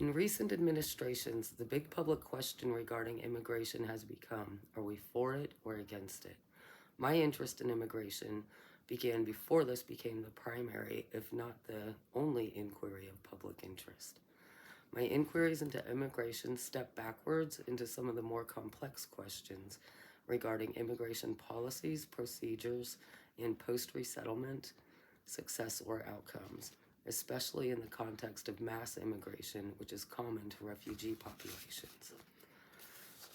In recent administrations, the big public question regarding immigration has become, are we for it or against it? My interest in immigration began before this became the primary, if not the only, inquiry of public interest. My inquiries into immigration step backwards into some of the more complex questions regarding immigration policies, procedures, and post-resettlement success or outcomes, especially in the context of mass immigration, which is common to refugee populations.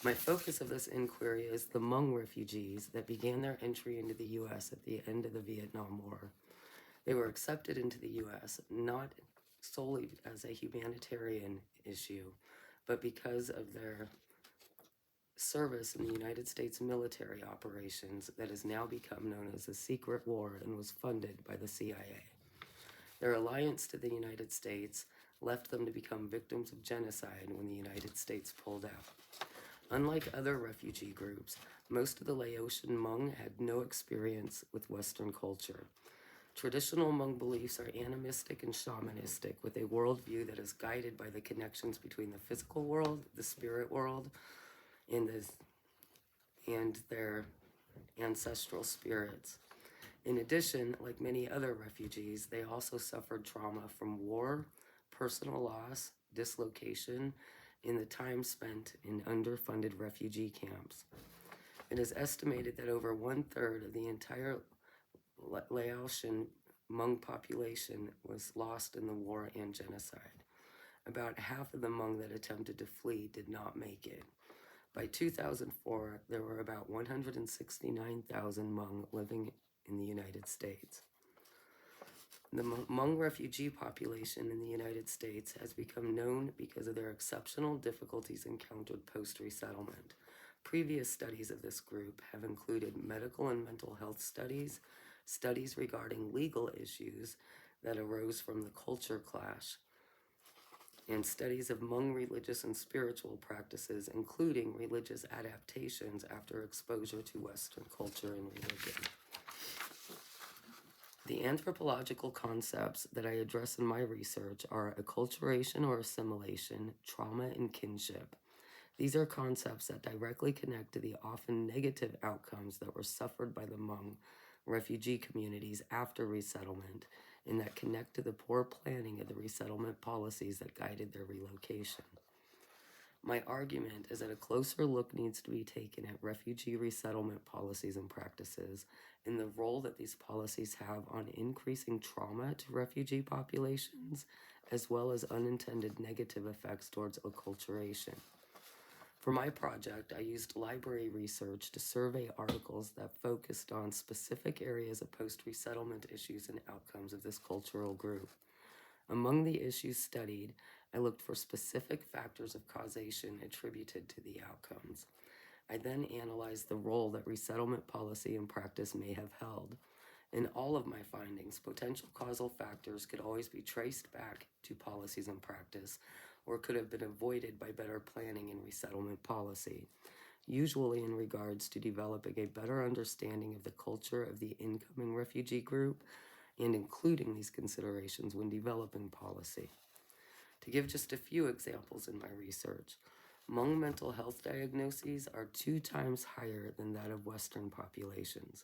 My focus of this inquiry is the Hmong refugees that began their entry into the U.S. at the end of the Vietnam War. They were accepted into the U.S. not solely as a humanitarian issue, but because of their service in the United States military operations that has now become known as the Secret War and was funded by the CIA. Their alliance to the United States left them to become victims of genocide when the United States pulled out. Unlike other refugee groups, most of the Laotian Hmong had no experience with Western culture. Traditional Hmong beliefs are animistic and shamanistic, with a worldview that is guided by the connections between the physical world, the spirit world, and their ancestral spirits. In addition, like many other refugees, they also suffered trauma from war, personal loss, dislocation, and the time spent in underfunded refugee camps. It is estimated that over 1/3 of the entire Laotian Hmong population was lost in the war and genocide. About half of the Hmong that attempted to flee did not make it. By 2004, there were about 169,000 Hmong living in the United States. The Hmong refugee population in the United States has become known because of their exceptional difficulties encountered post-resettlement. Previous studies of this group have included medical and mental health studies, studies regarding legal issues that arose from the culture clash, and studies of Hmong religious and spiritual practices, including religious adaptations after exposure to Western culture and religion. The anthropological concepts that I address in my research are acculturation or assimilation, trauma, and kinship. These are concepts that directly connect to the often negative outcomes that were suffered by the Hmong refugee communities after resettlement, and that connect to the poor planning of the resettlement policies that guided their relocation. My argument is that a closer look needs to be taken at refugee resettlement policies and practices and the role that these policies have on increasing trauma to refugee populations, as well as unintended negative effects towards acculturation. For my project, I used library research to survey articles that focused on specific areas of post-resettlement issues and outcomes of this cultural group. Among the issues studied, I looked for specific factors of causation attributed to the outcomes. I then analyzed the role that resettlement policy and practice may have held. In all of my findings, potential causal factors could always be traced back to policies and practice, or could have been avoided by better planning and resettlement policy, usually in regards to developing a better understanding of the culture of the incoming refugee group and including these considerations when developing policy. To give just a few examples in my research, Hmong mental health diagnoses are 2 times higher than that of Western populations.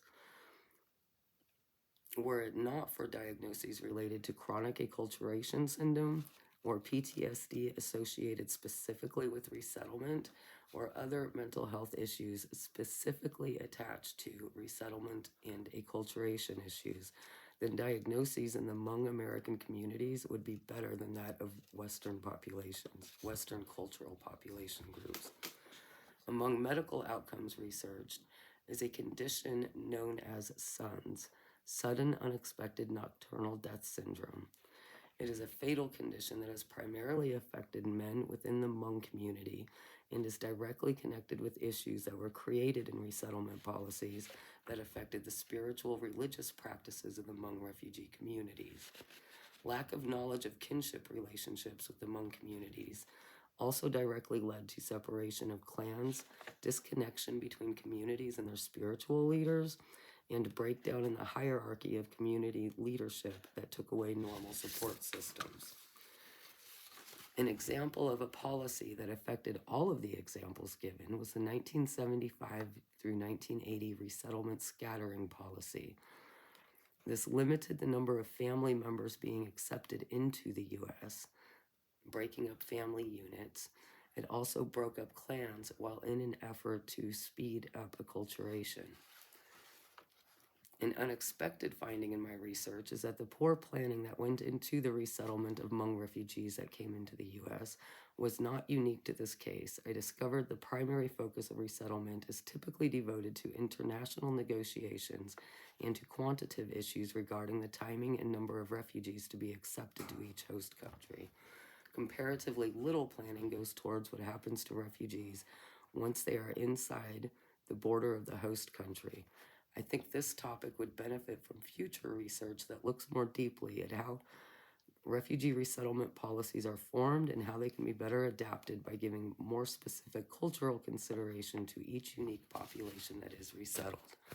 Were it not for diagnoses related to chronic acculturation syndrome or PTSD associated specifically with resettlement or other mental health issues specifically attached to resettlement and acculturation issues, then diagnoses in the Hmong American communities would be better than that of Western populations, Western cultural population groups. Among medical outcomes researched is a condition known as SUNS, Sudden Unexpected Nocturnal Death Syndrome. It is a fatal condition that has primarily affected men within the Hmong community and is directly connected with issues that were created in resettlement policies that affected the spiritual religious practices of the Hmong refugee communities. Lack of knowledge of kinship relationships with the Hmong communities also directly led to separation of clans, disconnection between communities and their spiritual leaders, and breakdown in the hierarchy of community leadership that took away normal support systems. An example of a policy that affected all of the examples given was the 1975 through 1980 resettlement scattering policy. This limited the number of family members being accepted into the U.S., breaking up family units. It also broke up clans while in an effort to speed up acculturation. An unexpected finding in my research is that the poor planning that went into the resettlement of Hmong refugees that came into the U.S. was not unique to this case. I discovered the primary focus of resettlement is typically devoted to international negotiations and to quantitative issues regarding the timing and number of refugees to be accepted to each host country. Comparatively little planning goes towards what happens to refugees once they are inside the border of the host country. I think this topic would benefit from future research that looks more deeply at how refugee resettlement policies are formed and how they can be better adapted by giving more specific cultural consideration to each unique population that is resettled.